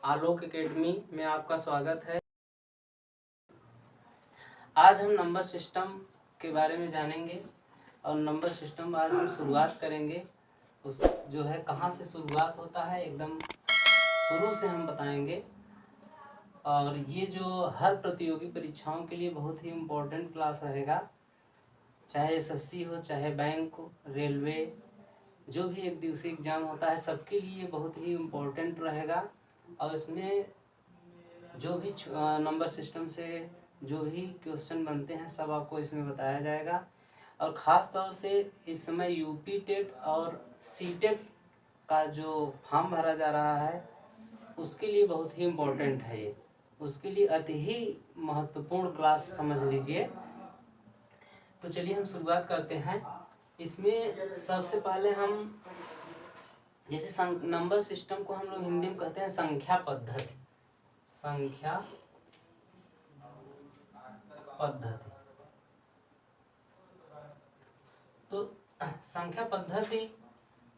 आलोक academy में आपका स्वागत है। आज हम नंबर सिस्टम के बारे में जानेंगे और नंबर सिस्टम आज हम शुरुआत करेंगे। उस जो है कहाँ से शुरुआत होता है एकदम शुरू से हम बताएंगे। और ये जो हर प्रतियोगी परीक्षाओं के लिए बहुत ही इम्पोर्टेंट क्लास रहेगा, चाहे एसएससी हो, चाहे बैंक हो, रेलवे, जो भी एक दिवसीय एग्जाम होता है सबके लिए बहुत ही इम्पोर्टेंट रहेगा। और इसमें जो भी नंबर सिस्टम से जो भी क्वेश्चन बनते हैं सब आपको इसमें बताया जाएगा। और ख़ास तौर से इस समय यूपी टेट और सीटेट का जो फॉर्म भरा जा रहा है उसके लिए बहुत ही इम्पोर्टेंट है ये, उसके लिए अति ही महत्वपूर्ण क्लास समझ लीजिए। तो चलिए हम शुरुआत करते हैं। इसमें सबसे पहले हम जैसे नंबर सिस्टम को हम लोग हिंदी में कहते हैं संख्या पद्धति। संख्या पद्धति तो संख्या पद्धति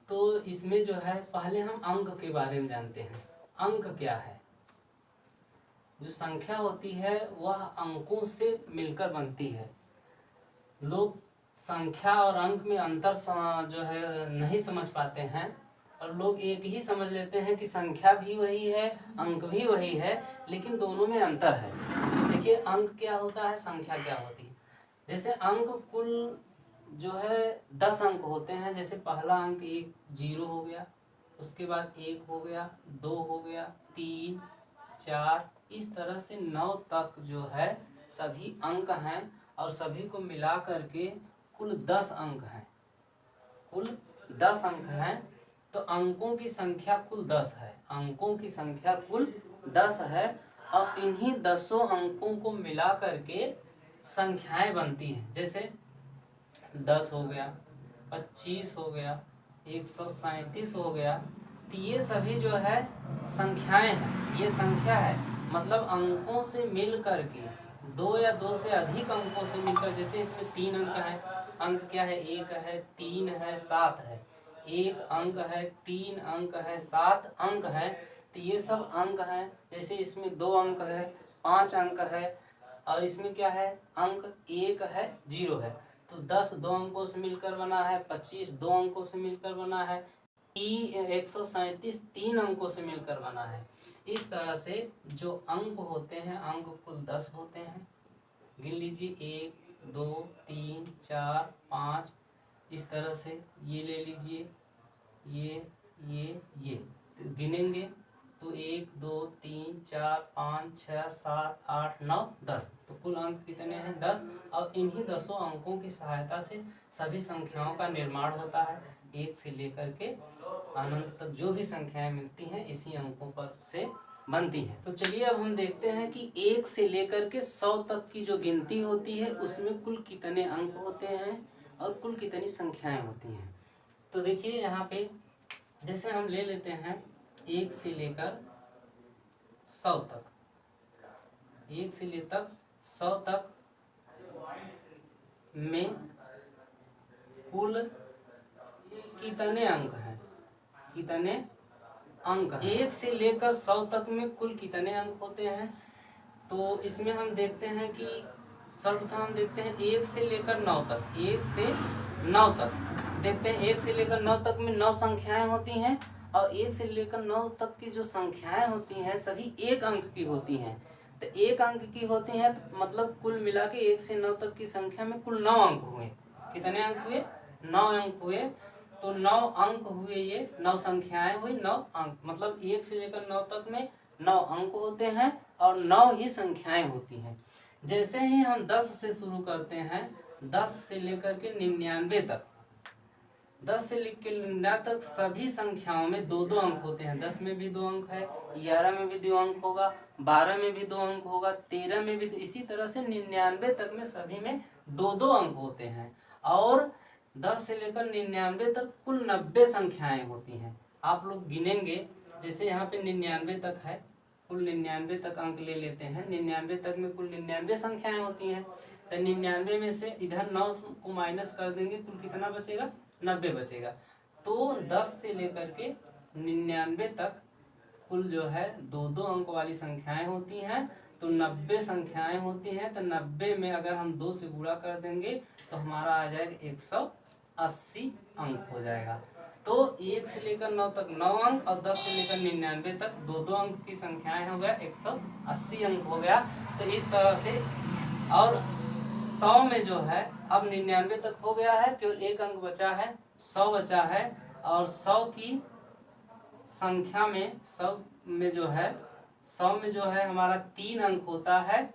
तो इसमें जो है पहले हम अंक के बारे में जानते हैं। अंक क्या है? जो संख्या होती है वह अंकों से मिलकर बनती है। लोग संख्या और अंक में अंतर जो है नहीं समझ पाते हैं और लोग एक ही समझ लेते हैं कि संख्या भी वही है, अंक भी वही है, लेकिन दोनों में अंतर है। देखिए अंक क्या होता है, संख्या क्या होती है। जैसे अंक कुल जो है 10 अंक होते हैं। जैसे पहला अंक 1 0 हो गया, उसके बाद 1 हो गया, 2 हो गया, 3 4, इस तरह से 9 तक जो है सभी अंक हैं और सभी को मिला करके कुल 10 अंक हैं। कुल 10 अंक हैं तो अंकों की संख्या कुल 10 है। अंकों की संख्या कुल 10 है और इन्हीं 10 अंकों को मिला करके संख्याएं बनती हैं। जैसे 10 हो गया, 25 हो गया, 137 हो गया। तो ये सभी जो है संख्याएं हैं, ये संख्या है। मतलब अंकों से मिल करके दो या दो से अधिक अंकों से मिलकर, जैसे इसमें 3 अंक है। अंक क्या है? 1 है, 3 है, 7 है। 1 अंक है, 3 अंक है, 7 अंक है। तो ये सब अंक हैं। जैसे इसमें 2 अंक है, 5 अंक है और इसमें क्या है? अंक 1 है, 0 है। तो 10 2 अंकों से मिलकर बना है, 25 2 अंकों से मिलकर बना है, 137 3 अंकों से मिलकर बना है। इस तरह से जो अंक होते हैं, अंक कुल 10 होते हैं। गिन लीजिए 1 2 3 4 5, इस तरह से ये ले लीजिए, ये तो गिनेंगे तो 1 2 3 4 5 6 7 8 9 10। तो कुल अंक कितने हैं? 10। और इन्हीं 10 अंकों की सहायता से सभी संख्याओं का निर्माण होता है। 1 से लेकर के अनंत तक जो भी संख्याएं मिलती हैं इसी अंकों पर से बनती है। तो चलिए अब हम देखते हैं कि 1 से लेकर के 100 तक की जो गिनती होती है उसमें कुल कितने अंक होते हैं और कुल कितनी संख्याएं होती हैं। तो देखिए यहाँ पे जैसे हम ले लेते हैं 1 से लेकर 100 तक, 1 से लेकर 100 तक में कुल कितने अंक हैं? कितने अंक? 1 से लेकर 100 तक में कुल कितने अंक होते हैं? तो इसमें हम देखते हैं कि सर्वप्रथम हम देखते हैं 1 से लेकर 9 तक। 1 से 9 तक देखते हैं। 1 से लेकर 9 तक में 9 संख्याएं होती हैं और 1 से लेकर 9 तक की जो संख्याएं होती हैं सभी 1 अंक की होती हैं। तो 1 अंक की होती हैं तो मतलब कुल मिला के 1 से 9 तक की संख्या में कुल 9 अंक हुए। कितने अंक हुए? 9 अंक हुए। तो 9 अंक हुए, ये 9 संख्याएं हुई, 9 अंक। मतलब 1 से लेकर 9 तक में 9 अंक होते हैं और 9 ही संख्याएं होती हैं। जैसे ही हम 10 से शुरू करते हैं, 10 से लेकर के 99 तक, 10 से लेकर 99 तक सभी संख्याओं में 2-2 अंक होते हैं। 10 में भी 2 अंक है, 11 में भी 2 अंक होगा, 12 में भी 2 अंक होगा, 13 में भी। इसी तरह से 99 तक में सभी में 2-2 अंक होते हैं। और 10 से लेकर 99 तक कुल 90 संख्याएं होती हैं। आप लोग गिनेंगे, जैसे यहाँ पे 99 तक है, कुल 99 तक अंक ले लेते हैं। 99 तक में कुल 99 संख्याएं होती हैं। तो 99 में से इधर 9 को माइनस कर देंगे, कुल कितना बचेगा? 90 बचेगा। तो 10 से लेकर के 99 तक कुल जो है 2-2 अंक वाली संख्याएं होती हैं, तो 90 संख्याएं होती हैं। तो 90 में अगर हम 2 से गुणा कर देंगे तो हमारा आ जाएगा 180 अंक हो जाएगा। तो 1 से लेकर 9 तक 9 अंक और 10 से लेकर 99 तक 2-2 अंक की संख्याएं हो गया, 180 अंक हो गया। तो इस तरह से, और 100 में जो है अब 99 तक हो गया है, केवल 1 अंक बचा है, 100 बचा है। और 100 की संख्या में 100 में जो है 100 में जो है हमारा 3 अंक होता है।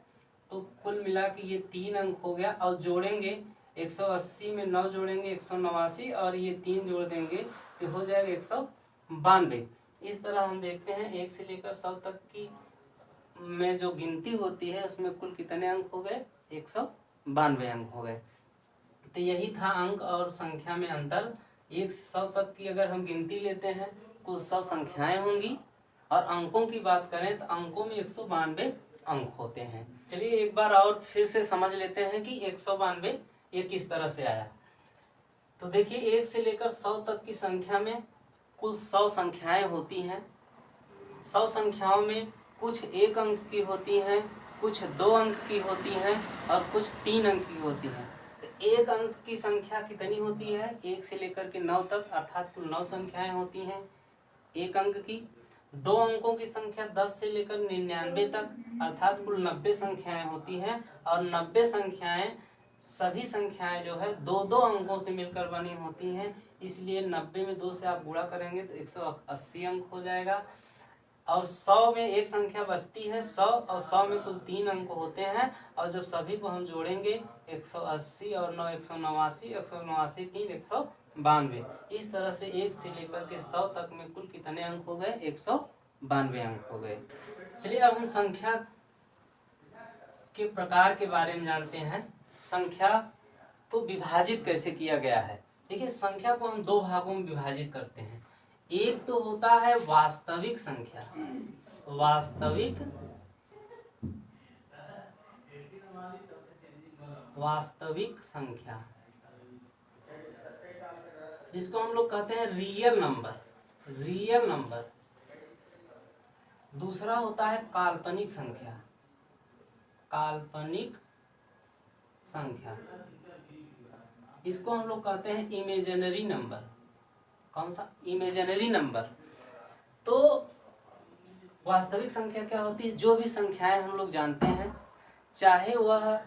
तो कुल मिला के ये 3 अंक हो गया। और जोड़ेंगे 180 में 9 जोड़ेंगे 189, और ये 3 जोड़ देंगे तो हो जाएगा 192। इस तरह हम देखते हैं 1 से लेकर 100 तक की में जो गिनती होती है उसमें कुल कितने अंक हो गए, 192 अंक हो गए। तो यही था अंक और संख्या में अंतर। 1 से 100 तक की अगर हम गिनती लेते हैं कुल 100 संख्याएं होंगी, और अंकों की बात करें तो अंकों में 192 अंक होते हैं। चलिए एक बार और फिर से समझ लेते हैं कि 192 ये किस तरह से आया। तो देखिए 1 से लेकर 100 तक की संख्या में कुल 100 संख्याएं होती हैं। 100 संख्याओं में कुछ 1 अंक की होती हैं, कुछ 2 अंक की होती हैं, और कुछ 3 अंक की होती हैं। तो 1 अंक की संख्या कितनी होती है, 1 से लेकर के 9 तक, अर्थात कुल 9 संख्याएं होती हैं 1 अंक की। 2 अंकों की संख्या 10 से लेकर 99 तक, अर्थात कुल 90 संख्याएं होती हैं। और 90 संख्याएं, सभी संख्याएं जो है 2-2 अंकों से मिलकर बनी होती हैं, इसलिए 90 में 2 से आप गुणा करेंगे तो 180 अंक हो जाएगा। और 100 में एक संख्या बचती है 100, और 100 में कुल 3 अंक होते हैं। और जब सभी को हम जोड़ेंगे 180 और 9 189, 189 3 192। इस तरह से 1 से लेकर के 100 तक में कुल कितने अंक हो गए, 192 अंक हो गए। चलिए अब हम संख्या के प्रकार के बारे में जानते हैं। संख्या को विभाजित कैसे किया गया है। देखिए संख्या को हम 2 भागों में विभाजित करते हैं। एक तो होता है वास्तविक संख्या, वास्तविक संख्या जिसको हम लोग कहते हैं रियल नंबर। दूसरा होता है काल्पनिक संख्या, इसको हम लोग कहते हैं इमेजिनरी नंबर। कौन सा, इमेजिनरी नंबर। तो वास्तविक संख्या क्या होती है, जो भी संख्याएं हम लोग जानते हैं, चाहे वह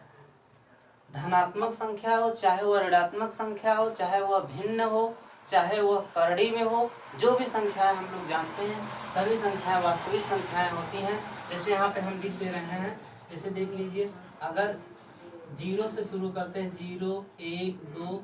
धनात्मक संख्या हो, चाहे वह ऋणात्मक संख्या हो, चाहे वह भिन्न हो, चाहे वह करड़ी में हो, जो भी संख्याएं हम लोग जानते हैं सभी संख्याएं वास्तविक संख्याएं होती हैं। जैसे यहाँ पे हम लिख दे रहे हैं, जैसे देख लीजिए, अगर 0 से शुरू करते हैं, 0 1 2,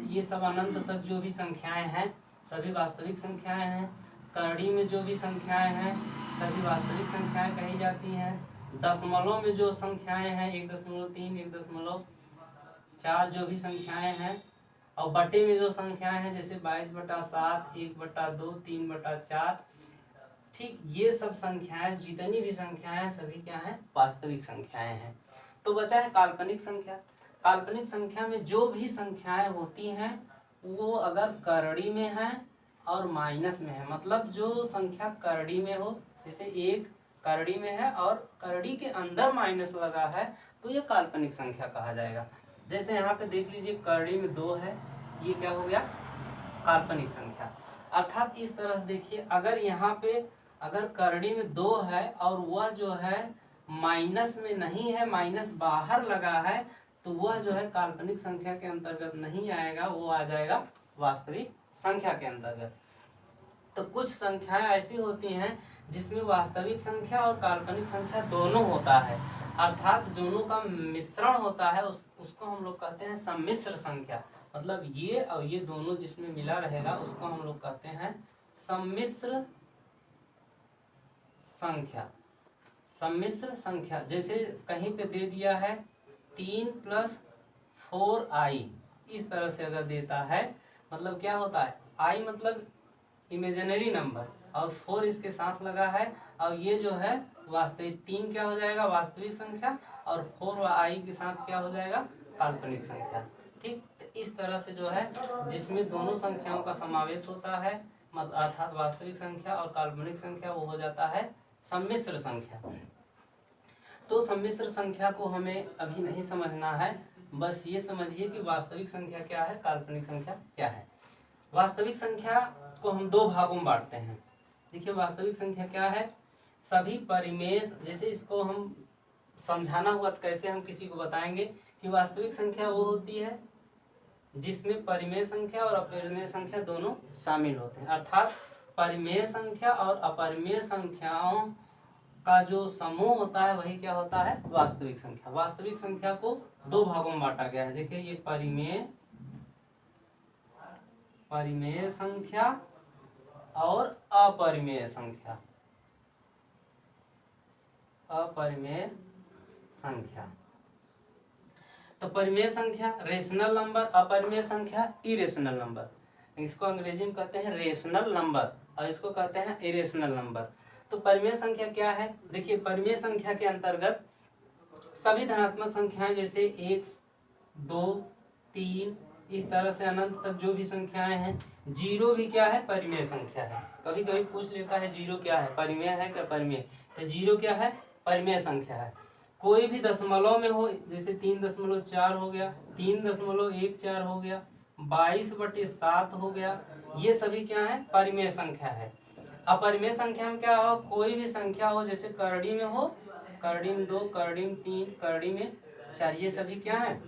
ये सब अनंत तक जो भी संख्याएं हैं सभी वास्तविक संख्याएं हैं। करड़ी में जो भी संख्याएं हैं सभी वास्तविक संख्याएं कही जाती हैं। दशमलव में जो संख्याएं हैं 1.3 1.4 जो भी संख्याएं हैं, और बटे में जो संख्याएं हैं जैसे 22/7 1/2 3/4, ठीक, ये सब संख्याएं, जितनी भी संख्याएं हैं सभी क्या हैं, वास्तविक संख्याएं हैं। तो बचा है काल्पनिक संख्या। काल्पनिक संख्या में जो भी संख्याएं होती हैं वो अगर करड़ी में है और माइनस में है, मतलब जो संख्या करड़ी में हो, जैसे 1 करड़ी में है और करड़ी के अंदर माइनस लगा है, तो ये काल्पनिक संख्या कहा जाएगा। जैसे यहाँ पे देख लीजिए करड़ी में 2 है, ये क्या हो गया, काल्पनिक संख्या। अर्थात इस तरह से देखिए, अगर यहाँ पे अगर करड़ी में 2 है और वह जो है माइनस में नहीं है, माइनस बाहर लगा है, तो वह जो है काल्पनिक संख्या के अंतर्गत नहीं आएगा, वो आ जाएगा वास्तविक संख्या के अंतर्गत। तो कुछ संख्याएं ऐसी होती हैं जिसमें वास्तविक संख्या और काल्पनिक संख्या दोनों होता है, अर्थात दोनों का मिश्रण होता है, उसको हम लोग कहते हैं सम्मिश्र संख्या। मतलब ये और ये दोनों जिसमें मिला रहेगा उसको हम लोग कहते हैं सम्मिश्र संख्या। जैसे कहीं पे दे दिया है 3 + 4i, इस तरह से अगर देता है, मतलब क्या होता है, i मतलब इमेजिनरी नंबर और 4 इसके साथ लगा है, और ये जो है वास्तविक 3 क्या हो जाएगा, वास्तविक संख्या, और 4 व i के साथ क्या हो जाएगा, काल्पनिक संख्या। ठीक, तो इस तरह से जो है जिसमें दोनों संख्याओं का समावेश होता है, अर्थात वास्तविक संख्या और काल्पनिक संख्या, वो हो जाता है सम्मिश्र संख्या। तो सम्मिश्र संख्या को हमें अभी नहीं समझना है, बस ये समझिए कि वास्तविक संख्या क्या है, काल्पनिक संख्या क्या है। वास्तविक संख्या को हम दो भागों में बांटते हैं। देखिए वास्तविक संख्या क्या है, सभी परिमेय, जैसे इसको हम समझाना हुआ तो कैसे हम किसी को बताएंगे कि वास्तविक संख्या वो होती है जिसमें परिमेय संख्या और अपरिमेय संख्या दोनों शामिल होते हैं, अर्थात परिमेय संख्या और अपरिमेय संख्याओं का जो समूह होता है वही क्या होता है, वास्तविक संख्या। वास्तविक संख्या को दो भागों में बांटा गया है। देखिए ये परिमेय संख्या और अपरिमेय संख्या। अपरिमेय संख्या, तो परिमेय संख्या रेशनल नंबर, अपरिमेय संख्या इरेशनल नंबर। इसको अंग्रेजी में कहते हैं रेशनल नंबर और इसको कहते हैं इरेशनल नंबर। तो परिमेय संख्या क्या है, देखिए परिमेय संख्या के अंतर्गत सभी धनात्मक संख्याएं जैसे 1, 2, 3 इस तरह से अनंत तक जो भी संख्याएं हैं, जीरो भी क्या है, परिमेय संख्या है। कभी कभी पूछ लेता है जीरो क्या है, परिमेय है क्या परिमेय, तो जीरो क्या है, परिमेय संख्या है। कोई भी दशमलव में हो, जैसे 3.4 हो गया, 3.14 हो गया, 22/7 हो गया, ये सभी क्या है, परिमेय संख्या है। अपरिमेय संख्या में क्या हो, कोई भी संख्या हो, जैसे करड़ी में हो, करड़ी में 2, करड़ी में 3, करड़ी में 4, ये सभी क्या है,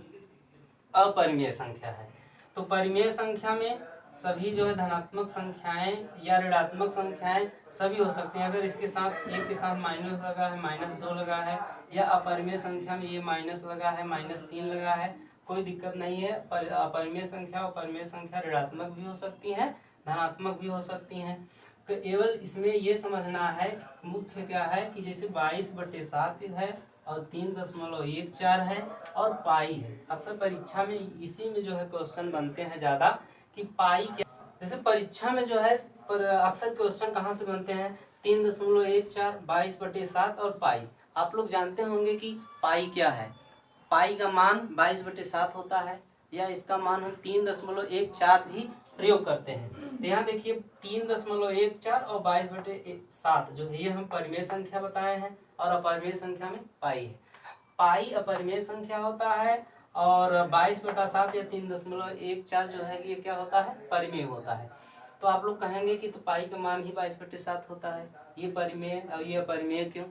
अपरिमेय संख्या है। तो परिमेय संख्या में सभी जो है धनात्मक संख्याएं या ऋणात्मक संख्याएं सभी हो सकती हैं। अगर इसके साथ एक के साथ माइनस लगा है, -2 लगा है, या अपरिमेय संख्या में ये माइनस लगा है, -3 लगा है, कोई दिक्कत नहीं है। अपरिमेय संख्या और परिमेय संख्या ऋणात्मक भी हो सकती है, धनात्मक भी हो सकती हैं। तो केवल इसमें ये समझना है मुख्य क्या है कि जैसे 22/7 है और 3.14 है और पाई है। अक्सर परीक्षा में इसी में जो है क्वेश्चन बनते हैं ज़्यादा कि पाई क्या, जैसे परीक्षा में जो है पर अक्सर क्वेश्चन कहाँ से बनते हैं, 3.14, 22/7 और पाई। आप लोग जानते होंगे कि पाई क्या है, पाई का मान 22/7 होता है, या इसका मान हम 3.14 भी प्रयोग करते हैं। तो यहाँ देखिए 3.14 और 22/7 जो है ये हम परिमेय संख्या बताए हैं और अपरिमेय संख्या में पाई है। पाई अपरिमेय संख्या होता है और 22/7 या 3.14 जो है ये क्या होता है, परिमेय होता है। तो आप लोग कहेंगे कि तो पाई का मान ही 22/7 होता है, ये परिमेय और ये अपरिमेय क्यों।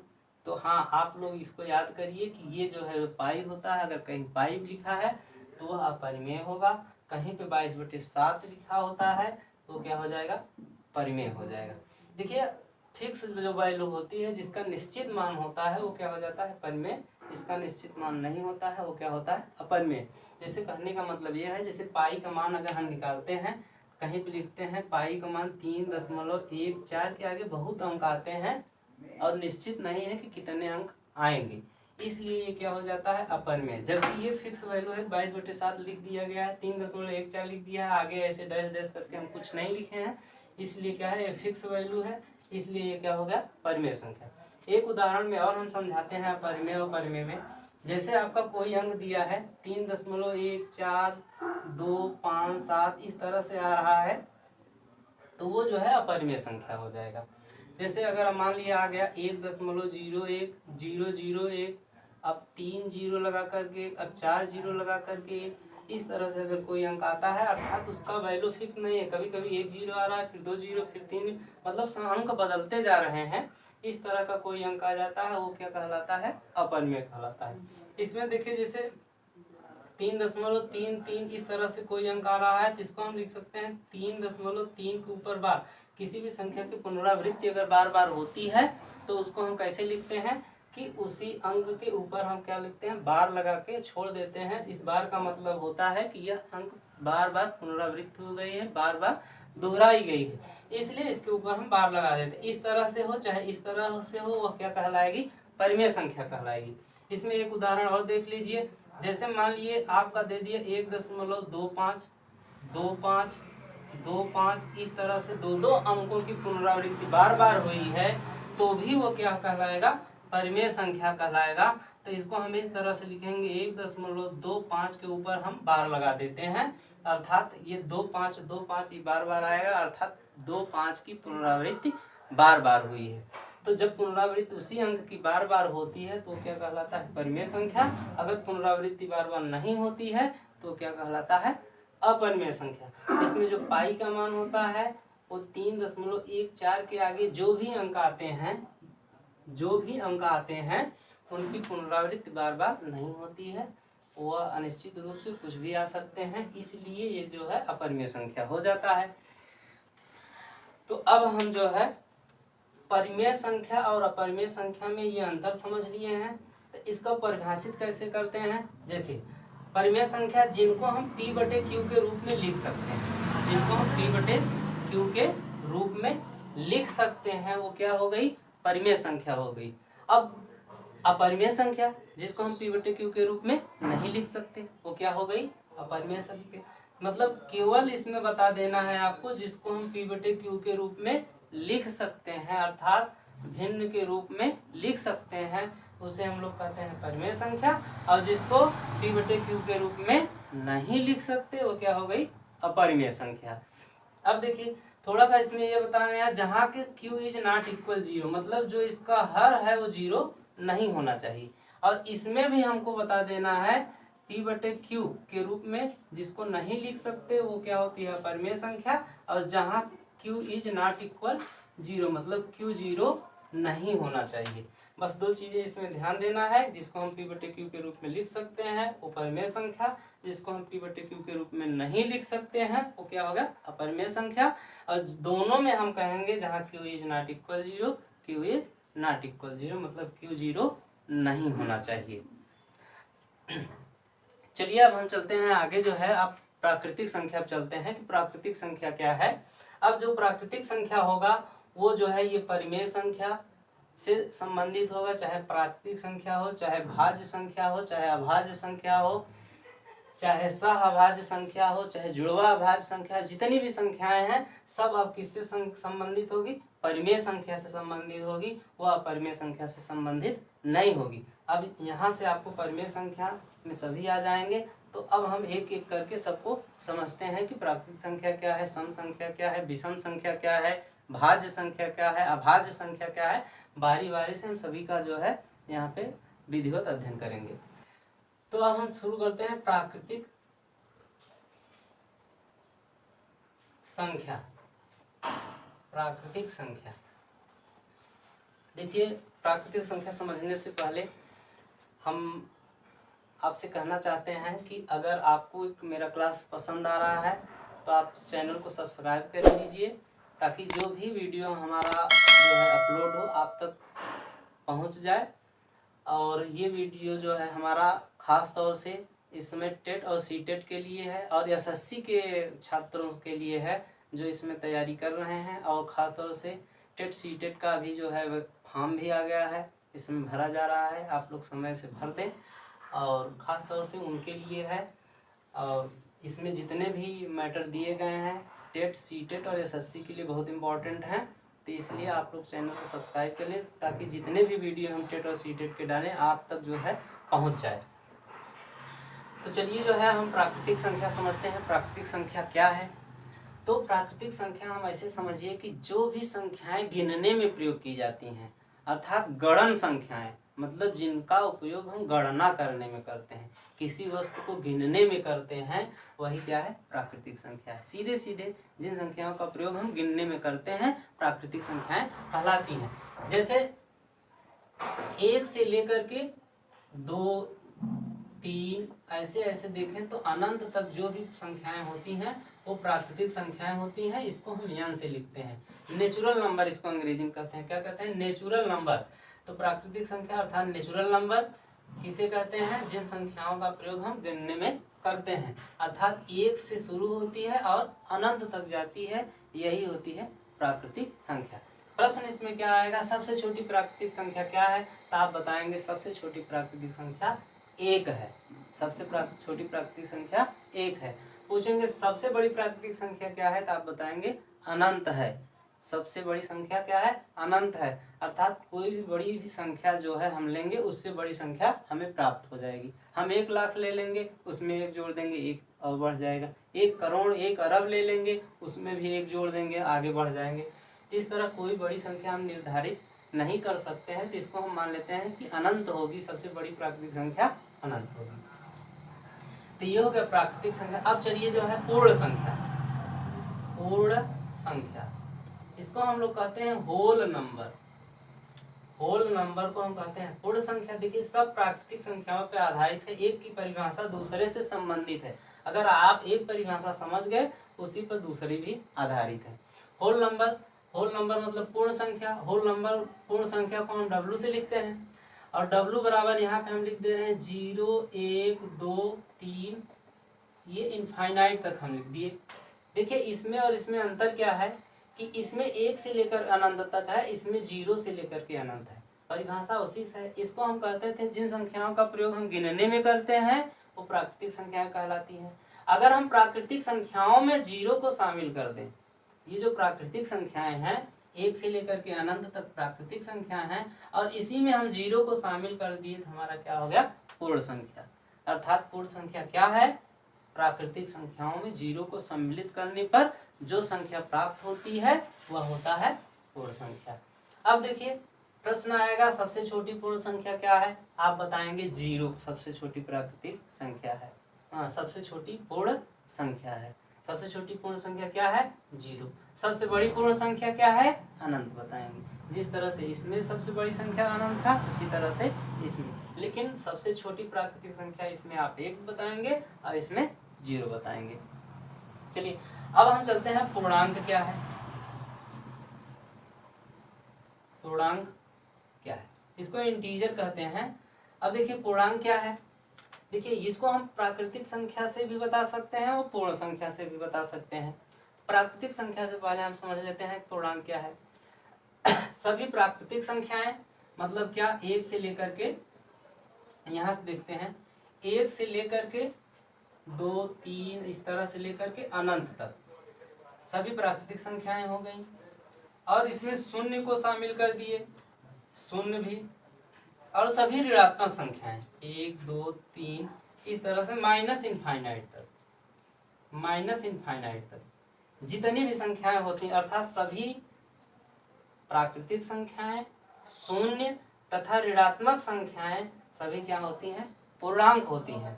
तो हाँ, आप लोग इसको याद करिए कि ये जो है पाई होता है, अगर कहीं पाई लिखा है तो वह अपरिमेय होगा, कहीं पे 22/7 लिखा होता है तो क्या हो जाएगा, परिमेय हो जाएगा। देखिए फिक्स जो वैल्यू होती है, जिसका निश्चित मान होता है वो क्या हो जाता है, परिमेय, इसका निश्चित मान नहीं होता है वो क्या होता है, अपरिमेय। जैसे कहने का मतलब ये है, जैसे पाई का मान अगर हम निकालते हैं, कहीं पे लिखते हैं पाई का मान 3.14 के आगे बहुत अंक आते हैं और निश्चित नहीं है कि कितने अंक आएंगे, इसलिए ये क्या हो जाता है, अपरिमेय। जबकि ये फिक्स वैल्यू है, 22/7 लिख दिया गया है, 3.14 लिख दिया है, आगे ऐसे डैश डैश करके हम कुछ नहीं लिखे हैं, इसलिए क्या है, ये फिक्स वैल्यू है, इसलिए ये क्या हो गया, परिमेय संख्या। एक उदाहरण में और हम समझाते हैं परिमेय और परिमेय में। जैसे आपका कोई अंक दिया है 3.14, 2, 5, 7 इस तरह से आ रहा है, तो वो जो है अपरिमेय संख्या हो जाएगा। जैसे अगर मान लिया आ गया 1.01, 001, अब 3 0 लगा करके, अब 4 0 लगा करके, इस तरह से अगर कोई अंक आता है, अर्थात उसका वैल्यू फिक्स नहीं है, कभी कभी 1 0 आ रहा है, फिर 2 0, फिर 3, मतलब अंक बदलते जा रहे हैं, इस तरह का कोई अंक आ जाता है, वो क्या कहलाता है, अपरिमेय कहलाता है। इसमें देखिए जैसे 3.33 इस तरह से कोई अंक आ रहा है, तो इसको हम लिख सकते हैं 3.3 के ऊपर बार। किसी भी संख्या की पुनरावृत्ति अगर बार बार होती है तो उसको हम कैसे लिखते हैं कि उसी अंक के ऊपर हम क्या लिखते हैं, बार लगा के छोड़ देते हैं। इस बार का मतलब होता है कि यह अंक बार बार पुनरावृत्ति हो गई है, बार बार दोहराई गई है, इसलिए इसके ऊपर हम बार लगा देते हैं। इस तरह से हो चाहे इस तरह से हो, वह क्या कहलाएगी, परिमेय संख्या कहलाएगी। इसमें एक उदाहरण और देख लीजिए। जैसे मान लिए आपका दे दिए 1.25, 25, 25 इस तरह से दो अंकों की पुनरावृत्ति बार बार हुई है, तो भी वो क्या कहलाएगा, परिमेय संख्या कहलाएगा। तो इसको हम इस तरह से लिखेंगे 1.25 के ऊपर हम बार लगा देते हैं, अर्थात ये 2 5 ये बार बार आएगा, अर्थात 2 5 की पुनरावृत्ति बार बार हुई है। तो जब पुनरावृत्ति उसी अंक की बार बार होती है तो क्या कहलाता है? परिमेय संख्या। अगर पुनरावृत्ति बार बार नहीं होती है तो क्या कहलाता है? अपरिमेय संख्या। इसमें जो पाई का मान होता है वो 3.14 के आगे जो भी अंक आते हैं उनकी पुनरावृत्ति बार बार नहीं होती है, वह अनिश्चित रूप से कुछ भी आ सकते हैं, इसलिए ये जो है अपरिमेय संख्या हो जाता है। तो अब हम जो है परिमेय संख्या और अपरिमेय संख्या में ये अंतर समझ लिए हैं। तो इसको परिभाषित कैसे करते हैं? देखिए, परिमेय संख्या जिनको हम P/Q के रूप में लिख सकते हैं, जिनको हम P/Q के रूप में लिख सकते हैं, वो क्या हो गई? परिमेय संख्या हो गई। अब अपरिमेय संख्या जिसको हम P/Q के रूप में नहीं लिख सकते, वो क्या हो गई? अपरिमेय संख्या। मतलब केवल इसमें बता देना है आपको, जिसको हम P/Q के रूप में लिख सकते हैं, अर्थात भिन्न के रूप में लिख सकते हैं, उसे हम लोग कहते हैं परिमेय संख्या। और जिसको P/Q के रूप में नहीं लिख सकते वो क्या हो गई? अपरिमेय संख्या। अब देखिए, थोड़ा सा इसमें ये बताना है, जहाँ के Q इज नॉट इक्वल 0, मतलब जो इसका हर है वो 0 नहीं होना चाहिए। और इसमें भी हमको बता देना है P/Q के रूप में जिसको नहीं लिख सकते वो क्या होती है? अपरिमेय संख्या। और जहाँ Q इज नॉट इक्वल 0, मतलब Q 0 नहीं होना चाहिए। बस दो चीजें इसमें ध्यान देना है, जिसको हम P/Q के रूप में लिख सकते हैं वो परिमेय संख्या, जिसको हम P/Q के रूप में नहीं लिख सकते हैं वो क्या होगा? अपरिमेय संख्या। और दोनों में हम कहेंगे जहाँ Q is not equal 0, Q is not equal 0, मतलब Q 0 नहीं होना चाहिए। चलिए अब हम चलते हैं आगे, जो है अब प्राकृतिक संख्या चलते हैं कि प्राकृतिक संख्या क्या है। अब जो प्राकृतिक संख्या होगा वो जो है ये परिमेय संख्या से संबंधित होगा, चाहे प्राकृतिक संख्या हो, चाहे भाज्य संख्या हो, चाहे अभाज्य संख्या हो, चाहे सह अभाज्य संख्या हो, चाहे जुड़वा अभाज्य संख्या, जितनी भी संख्याएं हैं सब अब किससे संबंधित होगी? परिमेय संख्या से संबंधित होगी, वह अपरिमेय संख्या से संबंधित नहीं होगी। अब यहाँ से आपको परिमेय संख्या में सभी आ जाएंगे। तो अब हम एक एक करके सबको समझते हैं कि प्राकृतिक संख्या क्या है, सम संख्या क्या है, विषम संख्या क्या है, भाज्य संख्या क्या है, अभाज्य संख्या क्या है। बारी बारी से हम सभी का जो है यहाँ पे विधिवत अध्ययन करेंगे। तो अब हम शुरू करते हैं प्राकृतिक संख्या। प्राकृतिक संख्या, देखिए, प्राकृतिक संख्या समझने से पहले हम आपसे कहना चाहते हैं कि अगर आपको मेरा क्लास पसंद आ रहा है तो आप चैनल को सब्सक्राइब कर लीजिए, ताकि जो भी वीडियो हमारा जो है अपलोड हो आप तक पहुंच जाए। और ये वीडियो जो है हमारा खास तौर से इसमें टेट और सीटेट के लिए है, और एसएससी के छात्रों के लिए है जो इसमें तैयारी कर रहे हैं। और ख़ास तौर से टेट सीटेट का भी जो है फॉर्म भी आ गया है, इसमें भरा जा रहा है, आप लोग समय से भर दें, और ख़ास तौर से उनके लिए है। और इसमें जितने भी मैटर दिए गए हैं टेट सीटेट और एसएससी के लिए बहुत इम्पॉर्टेंट हैं, तो इसलिए आप लोग चैनल को सब्सक्राइब कर लें, ताकि जितने भी वीडियो हम टेट और सीटेट के डालें आप तक जो है पहुंच जाए। तो चलिए जो है हम प्राकृतिक संख्या समझते हैं। प्राकृतिक संख्या क्या है? तो प्राकृतिक संख्या हम ऐसे समझिए कि जो भी संख्याएं गिनने में प्रयोग की जाती हैं, अर्थात गणन संख्याएं, मतलब जिनका उपयोग हम गणना करने में करते हैं, किसी वस्तु को गिनने में करते हैं, वही क्या है? प्राकृतिक संख्या है। सीधे सीधे जिन संख्याओं का प्रयोग हम गिनने में करते हैं प्राकृतिक संख्याएं कहलाती हैं। जैसे 1 से लेकर के 2, 3 ऐसे ऐसे देखें तो अनंत तक जो भी संख्याएं होती हैं वो प्राकृतिक संख्याएं होती हैं। इसको हम n से लिखते हैं, नेचुरल नंबर इसको अंग्रेजी में कहते हैं। क्या कहते हैं? Natural number. तो प्राकृतिक संख्या अर्थात नेचुरल नंबर किसे कहते हैं? जिन संख्याओं का प्रयोग हम गिनने में करते हैं, अर्थात 1 से शुरू होती है और अनंत तक जाती है, यही होती है प्राकृतिक संख्या। प्रश्न इसमें क्या आएगा? सबसे छोटी प्राकृतिक संख्या क्या है? तो आप बताएंगे सबसे छोटी प्राकृतिक संख्या 1 है। सबसे छोटी प्राकृतिक संख्या 1 है। पूछेंगे सबसे बड़ी प्राकृतिक संख्या क्या है? तो आप बताएंगे अनंत है। सबसे बड़ी संख्या क्या है? अनंत है। अर्थात कोई भी बड़ी भी संख्या जो है हम लेंगे उससे बड़ी संख्या हमें प्राप्त हो जाएगी। हम 1 लाख ले लेंगे, उसमें 1 जोड़ देंगे, 1 और बढ़ जाएगा। 1 करोड़ 1 अरब ले लेंगे, उसमें भी 1 जोड़ देंगे, आगे बढ़ जाएंगे। इस तरह कोई बड़ी संख्या हम निर्धारित नहीं कर सकते हैं, तो इसको हम मान लेते हैं कि अनंत होगी, सबसे बड़ी प्राकृतिक संख्या अनंत होगी। तो ये हो गया प्राकृतिक संख्या। अब चलिए जो है पूर्ण संख्या, पूर्ण संख्या इसको हम लोग कहते हैं होल नंबर। होल नंबर को हम कहते हैं पूर्ण संख्या। देखिए सब प्राकृतिक संख्याओं पर आधारित है, एक की परिभाषा दूसरे से संबंधित है। अगर आप एक परिभाषा समझ गए, उसी पर दूसरी भी आधारित है। होल नंबर, होल नंबर मतलब पूर्ण संख्या। होल नंबर पूर्ण संख्या को हम W से लिखते हैं, और W बराबर यहाँ पे हम लिख दे रहे हैं 0 1 2 3, ये इनफाइनाइट तक हम लिख दिए। देखिए इसमें और इसमें अंतर क्या है कि इसमें 1 से लेकर अनंत तक है, इसमें 0 से लेकर के अनंत है। परिभाषा उसी से है। इसको हम कहते थे जिन संख्याओं का प्रयोग हम गिनने में करते हैं वो प्राकृतिक संख्याएं कहलाती हैं। अगर हम प्राकृतिक संख्याओं में 0 को शामिल कर दें, ये जो प्राकृतिक संख्याएं हैं 1 से लेकर के अनंत तक प्राकृतिक संख्याएं हैं, और इसी में हम 0 को शामिल कर दिए तो हमारा क्या हो गया? पूर्ण संख्या। अर्थात पूर्ण संख्या क्या है? प्राकृतिक संख्याओं में 0 को सम्मिलित करने पर जो संख्या प्राप्त होती है वह होता है पूर्ण संख्या। अब देखिए प्रश्न आएगा सबसे छोटी पूर्ण संख्या क्या है? आप बताएंगे 0 सबसे छोटी प्राकृतिक संख्या है। हाँ, सबसे छोटी पूर्ण संख्या है। सबसे छोटी पूर्ण संख्या क्या है? 0। सबसे बड़ी पूर्ण संख्या क्या है? अनंत बताएंगे। जिस तरह से इसमें सबसे बड़ी संख्या अनंत था, उसी तरह से इसमें। लेकिन सबसे छोटी प्राकृतिक संख्या इसमें आप 1 बताएंगे और इसमें 0 बताएंगे। चलिए अब हम चलते हैं पूर्णांक क्या है। पूर्णांक क्या है? इसको इंटीजर कहते हैं। अब देखिए पूर्णांक क्या है। देखिए इसको हम प्राकृतिक संख्या से भी बता सकते हैं और पूर्ण संख्या से भी बता सकते हैं। प्राकृतिक संख्या से पहले हम समझ लेते हैं पूर्णांक क्या है। सभी प्राकृतिक संख्याएं मतलब क्या? 1 से लेकर के, यहाँ से देखते हैं, 1 से लेकर के 2 3 इस तरह से लेकर के अनंत तक सभी प्राकृतिक संख्याएं हो गई। और इसमें शून्य को शामिल कर दिए, शून्य भी, और सभी ऋणात्मक संख्याएं 1 2 3 इस तरह से माइनस इनफाइनाइट तक, माइनस इनफाइनाइट तक जितनी भी संख्याएं होती हैं, अर्थात सभी प्राकृतिक संख्याएं, शून्य तथा ऋणात्मक संख्याएं सभी क्या होती हैं? पूर्णांक होती हैं।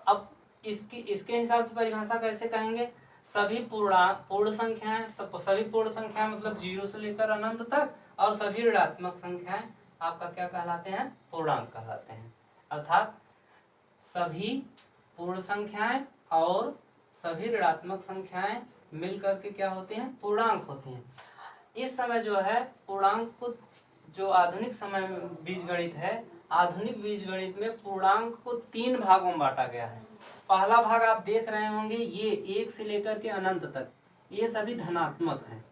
अब इसके हिसाब से परिभाषा कैसे कहेंगे? सभी पूर्ण संख्याएं, सभी पूर्ण संख्या मतलब 0 से लेकर अनंत तक, और सभी ऋणात्मक संख्याएं आपका क्या कहलाते हैं? पूर्णांक कहलाते हैं। अर्थात सभी पूर्ण संख्याएं और सभी ऋणात्मक संख्याएं मिलकर के क्या होती हैं? पूर्णांक होती हैं। इस समय जो है पूर्णांक को, जो आधुनिक समय में बीजगणित है, आधुनिक बीजगणित में पूर्णांक को 3 भागों में बांटा गया है। पहला भाग आप देख रहे होंगे, ये 1 से लेकर के अनंत तक, ये सभी धनात्मक हैं,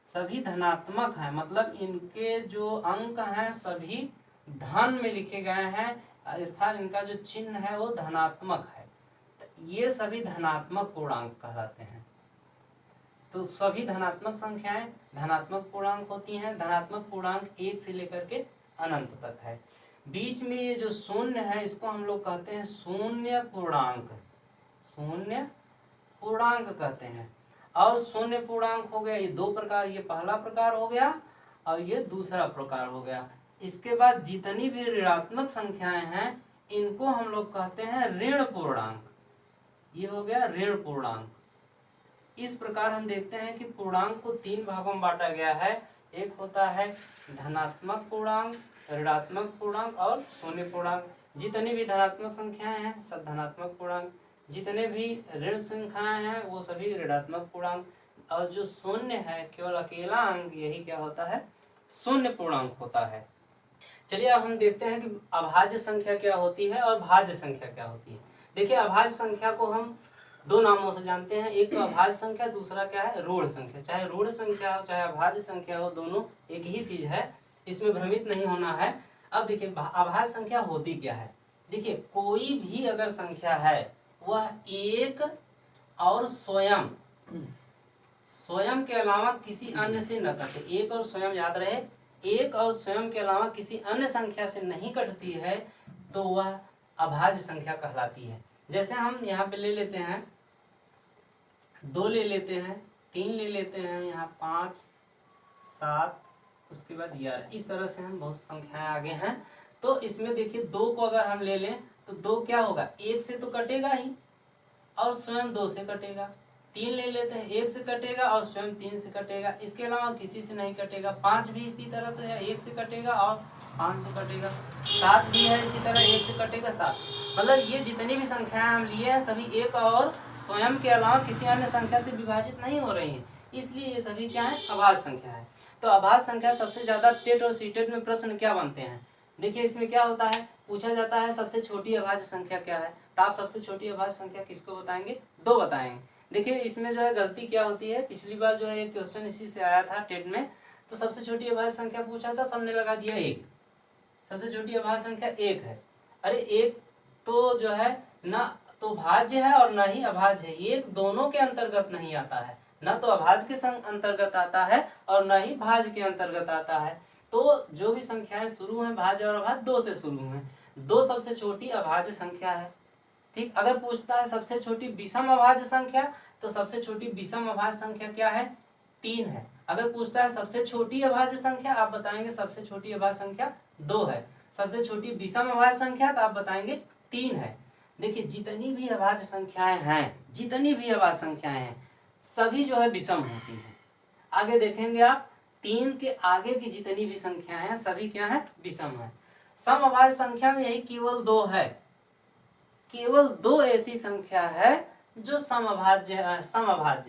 सभी धनात्मक हैं, मतलब इनके जो अंक हैं सभी धन में लिखे गए हैं, अर्थात इनका जो चिन्ह है वो धनात्मक है। ये सभी धनात्मक पूर्णांक कहलाते हैं। तो सभी धनात्मक संख्याएं धनात्मक पूर्णांक होती हैं। धनात्मक पूर्णांक 1 से लेकर के अनंत तक है। बीच में ये जो शून्य है इसको हम लोग कहते हैं शून्य पूर्णांक, शून्य पूर्णांक कहते हैं। और शून्य पूर्णांक हो गया ये 2 प्रकार, ये पहला प्रकार हो गया और ये दूसरा प्रकार हो गया। इसके बाद जितनी भी ऋणात्मक संख्याएं हैं इनको हम लोग कहते हैं ऋण पूर्णांक, ये हो गया ऋण पूर्णांक। इस प्रकार हम देखते हैं कि पूर्णांक को 3 भागों में बांटा गया है। एक होता है धनात्मक पूर्णांक, ऋणात्मक पूर्णांक और शून्य पूर्णांक। जितनी भी धनात्मक संख्याएं हैं सब धनात्मक पूर्णांक, जितने भी ऋण संख्याएं हैं वो सभी ऋणात्मक पूर्णांक, और जो शून्य है केवल अकेला अंक यही क्या होता है? शून्य पूर्णांक होता है। चलिए अब हम देखते हैं कि अभाज्य संख्या क्या होती है और भाज्य संख्या क्या होती है। देखिए अभाज्य संख्या को हम 2 नामों से जानते हैं, एक तो अभाज्य संख्या, दूसरा क्या है? ऋण संख्या। चाहे ऋण संख्या हो चाहे अभाज्य संख्या हो, दोनों एक ही चीज है, इसमें भ्रमित नहीं होना है। अब देखिए अभाज्य संख्या होती क्या है। देखिए कोई भी अगर संख्या है वह एक और स्वयं स्वयं के अलावा किसी अन्य से न कटे, एक और स्वयं याद रहे, एक और स्वयं के अलावा किसी अन्य संख्या से नहीं कटती है तो वह अभाज्य संख्या कहलाती है। जैसे हम यहाँ पे ले लेते हैं 2 ले लेते हैं, 3 ले लेते हैं, यहाँ 5, 7, उसके बाद 11, इस तरह से हम बहुत संख्याएं आगे हैं। तो इसमें देखिए 2 को अगर हम ले लें तो 2 क्या होगा, 1 से तो कटेगा ही और स्वयं 2 से कटेगा। 3 ले लेते हैं, 1 से कटेगा और स्वयं 3 से कटेगा, इसके अलावा किसी से नहीं कटेगा। 5 भी इसी तरह तो है, 1 से कटेगा और 5 से कटेगा। 7 भी है इसी तरह, 1 से कटेगा 7। मतलब ये जितनी भी संख्याएं हम लिए हैं सभी एक और स्वयं के अलावा किसी अन्य संख्या से विभाजित नहीं हो रही हैं, इसलिए ये सभी क्या है, अभाज्य संख्या है। तो अभाज्य संख्या सबसे ज्यादा टेट और सीटेट में प्रश्न क्या बनते हैं, देखिए इसमें क्या होता है, पूछा जाता है सबसे छोटी अभाज्य संख्या क्या है, तो आप सबसे छोटी अभाज्य संख्या किसको बताएंगे, 2 बताएंगे। देखिए इसमें जो है गलती क्या होती है, पिछली बार जो है एक क्वेश्चन इसी से आया था टेट में, तो सबसे छोटी अभाज्य संख्या पूछा था, सबने लगा दिया 1, सबसे छोटी अभाज्य संख्या 1 है। अरे 1 तो जो है ना तो भाज्य है और ना ही अभाज्य है, 1 दोनों के अंतर्गत नहीं आता है, ना तो अभाज्य के अंतर्गत आता है और ना ही भाज्य के अंतर्गत आता है। तो जो भी संख्याएं शुरू हैं भाज्य और अभाज्य 2 से शुरू हैं, 2 सबसे छोटी अभाज्य संख्या है। ठीक, अगर पूछता है सबसे छोटी विषम अभाज्य संख्या, तो सबसे छोटी विषम अभाज्य संख्या क्या है, 3 है। अगर पूछता है सबसे छोटी अभाज्य संख्या, आप बताएंगे सबसे छोटी अभाज्य संख्या 2 है। सबसे छोटी विषम अभाज्य संख्या तो आप बताएंगे 3 है। देखिए जितनी भी अभाज्य संख्याएं हैं, जितनी भी अभाज्य संख्याएं हैं सभी जो है विषम होती हैं। आगे देखेंगे आप 3 के आगे की जितनी भी संख्याएं हैं सभी क्या है, विषम है। सम अभाज्य संख्या में यही केवल 2 है, केवल 2 ऐसी संख्या है जो समअभाज्य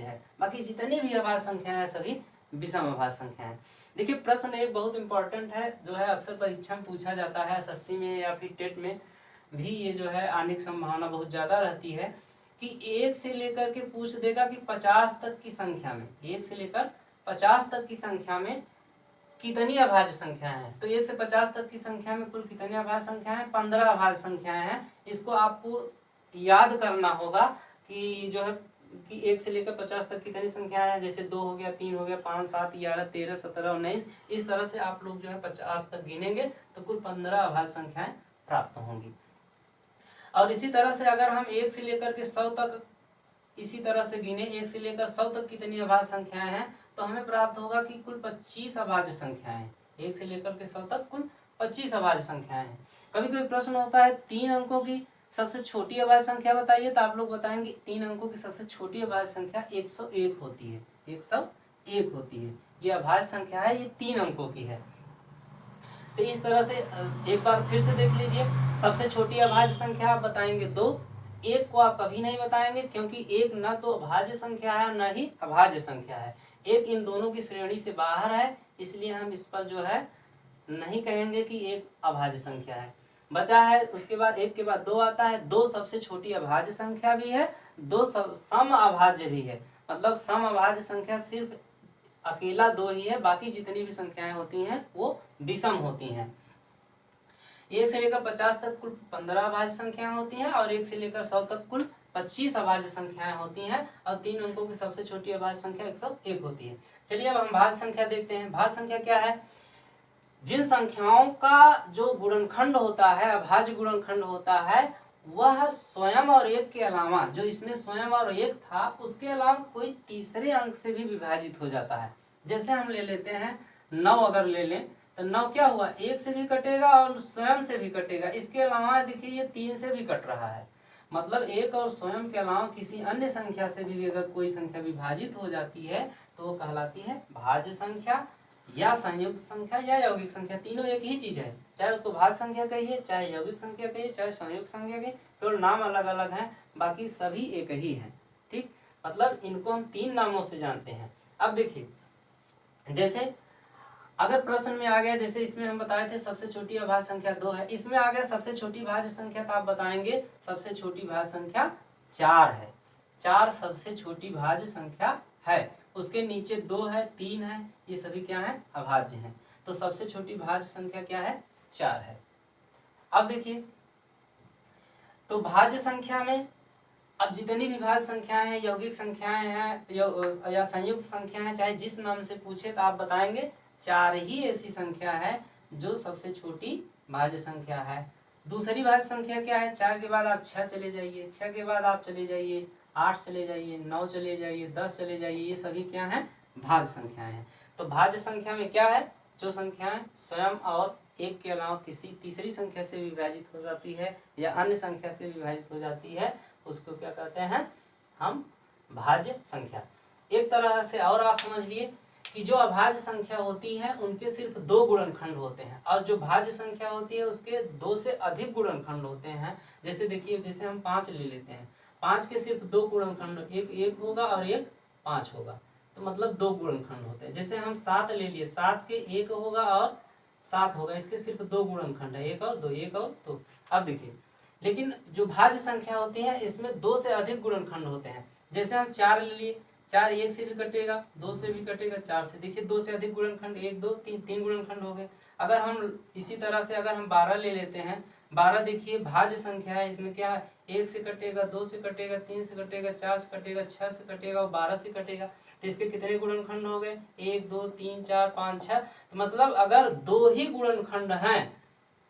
है, बाकी जितनी भी अभाज्य संख्या है सभी विषम अभाज्य संख्या है। देखिए प्रश्न एक बहुत इंपॉर्टेंट है, जो है अक्सर परीक्षा में पूछा जाता है, एसएससी में या फिर टेट में भी ये जो है आने की संभावना बहुत ज्यादा रहती है कि 1 से लेकर के पूछ देगा कि 50 तक की संख्या में, 1 से लेकर 50 तक की संख्या में कितनी अभाज्य संख्याएं हैं। तो 1 से 50 तक की संख्या में कुल कितनी अभाज्य संख्याएं हैं, 15 अभाज्य संख्याएं हैं। इसको आपको याद करना होगा कि जो है कि 1 से लेकर 50 तक कितनी संख्याएं हैं, जैसे 2 हो गया, 3 हो गया, 5, 7, 11, 13, 17, 19, इस तरह से आप लोग जो है 50 तक गिनेंगे तो कुल 15 अभाज्य संख्याएं प्राप्त होंगी। और इसी तरह से अगर हम 1 से लेकर के 100 तक इसी तरह से गिने, 1 से लेकर 100 तक कितनी अभाज्य संख्याएं हैं, तो हमें प्राप्त होगा कि कुल 25 अभाज्य संख्याएं। 1 से लेकर के 100 तक कुल 25 अभाज्य संख्याएं हैं। कभी कभी प्रश्न होता है 3 अंकों की सबसे छोटी अभाज्य संख्या बताइए, तो आप लोग बताएंगे 3 अंकों की सबसे छोटी अभाज्य संख्या 101 होती है, 101 होती है। ये अभाज्य संख्या है, ये 3 अंकों की है। तो इस तरह से एक बार फिर से देख लीजिए, सबसे छोटी अभाज्य संख्या आप बताएंगे 2, 1 को आप कभी नहीं बताएंगे क्योंकि 1 न तो अभाज्य संख्या है न ही अभाज्य संख्या है, 1 इन दोनों की श्रेणी से बाहर है, इसलिए हम इस पर जो है नहीं कहेंगे कि 1 अभाज्य संख्या है। बचा है उसके बाद 1 के बाद 2 आता है, 2 सबसे छोटी अभाज्य संख्या भी है, 2 सम अभाज्य भी है। मतलब सम अभाज्य संख्या सिर्फ अकेला 2 ही है, बाकी जितनी भी संख्याएं होती हैं वो विषम होती हैं। 1 से लेकर 50 तक कुल 15 अभाज्य संख्याएं होती हैं और 1 से लेकर 100 तक कुल 25 अभाज्य संख्याएं होती हैं और 3 अंकों की सबसे छोटी अभाज्य संख्या 101 होती है। चलिए अब हम भाज्य संख्या देखते हैं। भाज्य संख्या क्या है, जिन संख्याओं का जो गुणनखंड होता है, अभाज्य गुणनखंड होता है, वह स्वयं और 1 के अलावा, जो इसमें स्वयं और 1 था उसके अलावा कोई तीसरे अंक से भी विभाजित हो जाता है। जैसे हम ले लेते हैं 9, अगर ले लें तो 9 क्या हुआ, 1 से भी कटेगा और स्वयं से भी कटेगा, इसके अलावा देखिए ये 3 से भी कट रहा है। मतलब 1 और स्वयं के अलावा किसी अन्य संख्या से भी अगर कोई संख्या विभाजित हो जाती है तो वो कहलाती है भाज्य संख्या या संयुक्त संख्या या यौगिक संख्या। तीनों एक ही चीज है, चाहे उसको भाज्य संख्या कहिए, चाहे यौगिक संख्या कहिए, चाहे संयुक्त संख्या कहिए, केवल नाम अलग अलग हैं, बाकी सभी एक ही हैं। ठीक, मतलब इनको हम 3 नामों से जानते हैं। अब देखिए जैसे अगर प्रश्न में आ गया, जैसे इसमें हम बताए थे सबसे छोटी अभाज्य संख्या 2 है, इसमें आ गया सबसे छोटी भाज्य संख्या, तो आप बताएंगे सबसे छोटी भाज्य संख्या 4 है। 4 सबसे छोटी भाज्य संख्या है, उसके नीचे 2 है, 3 है, ये सभी क्या है, अभाज्य हैं। तो सबसे छोटी भाज्य संख्या क्या है, 4 है। अब देखिए तो भाज्य संख्या में अब जितनी भी भाज्य संख्याएं हैं, यौगिक संख्याएं हैं या संयुक्त संख्या है, चाहे जिस नाम से पूछे तो आप बताएंगे 4 ही ऐसी संख्या है जो सबसे छोटी भाज्य संख्या है। दूसरी भाज्य संख्या क्या है? 4 के बाद आप 6 चले जाइए, 6 के बाद आप चले जाइए 8 चले जाइए, 9 चले जाइए, 10 चले जाइए, ये सभी क्या है? भाज्य संख्याएं हैं। तो भाज्य संख्या में क्या है? जो संख्याएं स्वयं और एक के अलावा किसी तीसरी संख्या से विभाजित हो जाती है या अन्य संख्या से विभाजित हो जाती है, उसको क्या कहते हैं? हम भाज्य संख्या। एक तरह से और आप समझ लिए कि जो अभाज्य संख्या होती है उनके सिर्फ 2 गुणनखंड होते हैं, और जो भाज्य संख्या होती है उसके 2 से अधिक गुणनखंड होते हैं। जैसे देखिए, जैसे हम 5 ले लेते हैं, 5 के सिर्फ 2 गुणनखंड, एक 1 होगा और एक 5 होगा, तो मतलब 2 गुणनखंड होते हैं। जैसे हम 7 ले लिए, 7 के 1 होगा और 7 होगा, इसके सिर्फ 2 गुणनखंड है, 1 और 2, 1 और 2। अब देखिए, लेकिन जो भाज्य संख्या होती है इसमें 2 से अधिक गुणनखंड होते हैं। जैसे हम 4 ले लिए, 4 1 से भी कटेगा, 2 से भी कटेगा, 4 से। देखिए 2 से अधिक गुणनखंड, 1 2 3, 3 गुणनखंड हो गए। अगर हम इसी तरह से अगर हम 12 ले लेते हैं, 12 देखिए भाज्य संख्या है, इसमें क्या है? 1 से कटेगा, 2 से कटेगा, 3 से कटेगा, 4 से कटेगा, 6 से कटेगा और 12 से कटेगा। तो इसके कितने गुणनखंड हो गए? 1 2 3 4 5 6। तो मतलब अगर 2 ही गुणनखंड हैं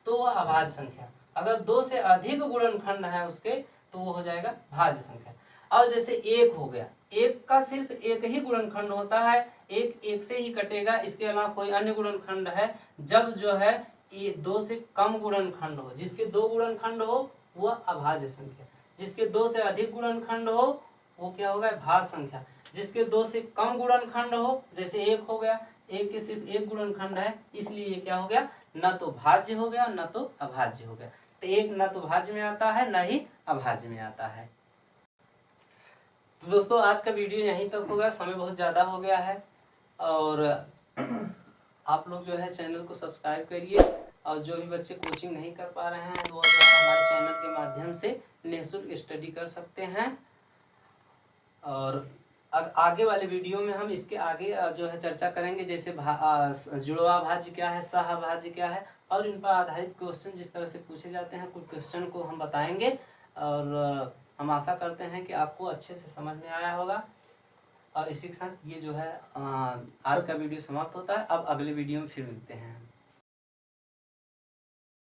तो वह अभाज्य संख्या, अगर 2 से अधिक गुणनखंड है उसके तो वो हो जाएगा भाज्य संख्या। और जैसे 1 हो गया, 1 का सिर्फ एक ही गुणनखंड होता है, 1 से ही कटेगा, इसके अलावा कोई अन्य गुणनखंड है। जब जो है ये 2 से कम गुणनखंड हो, जिसके 2 गुणनखंड हो वह अभाज्य संख्या, जिसके 2 से अधिक गुणनखंड हो वो क्या होगा? भाज्य संख्या। जिसके 2 से कम गुणनखंड हो, जैसे 1 हो गया, 1 के सिर्फ 1 गुणनखंड है, इसलिए ये क्या हो गया? न तो भाज्य हो गया न तो अभाज्य हो गया। तो 1 न तो भाज्य में आता है न ही अभाज्य में आता है। तो दोस्तों आज का वीडियो यहीं तक होगा, समय बहुत ज़्यादा हो गया है, और आप लोग जो है चैनल को सब्सक्राइब करिए, और जो भी बच्चे कोचिंग नहीं कर पा रहे हैं वो हमारे चैनल के माध्यम से निःशुल्क स्टडी कर सकते हैं। और आगे वाले वीडियो में हम इसके आगे जो है चर्चा करेंगे, जैसे जुड़वा भाज्य क्या है, सहभाज्य क्या है, और इन पर आधारित क्वेश्चन जिस तरह से पूछे जाते हैं, कुछ क्वेश्चन को हम बताएंगे। और हम आशा करते हैं कि आपको अच्छे से समझ में आया होगा। और इसी के साथ ये जो है आज का वीडियो समाप्त होता है। अब अगले वीडियो में फिर मिलते हैं।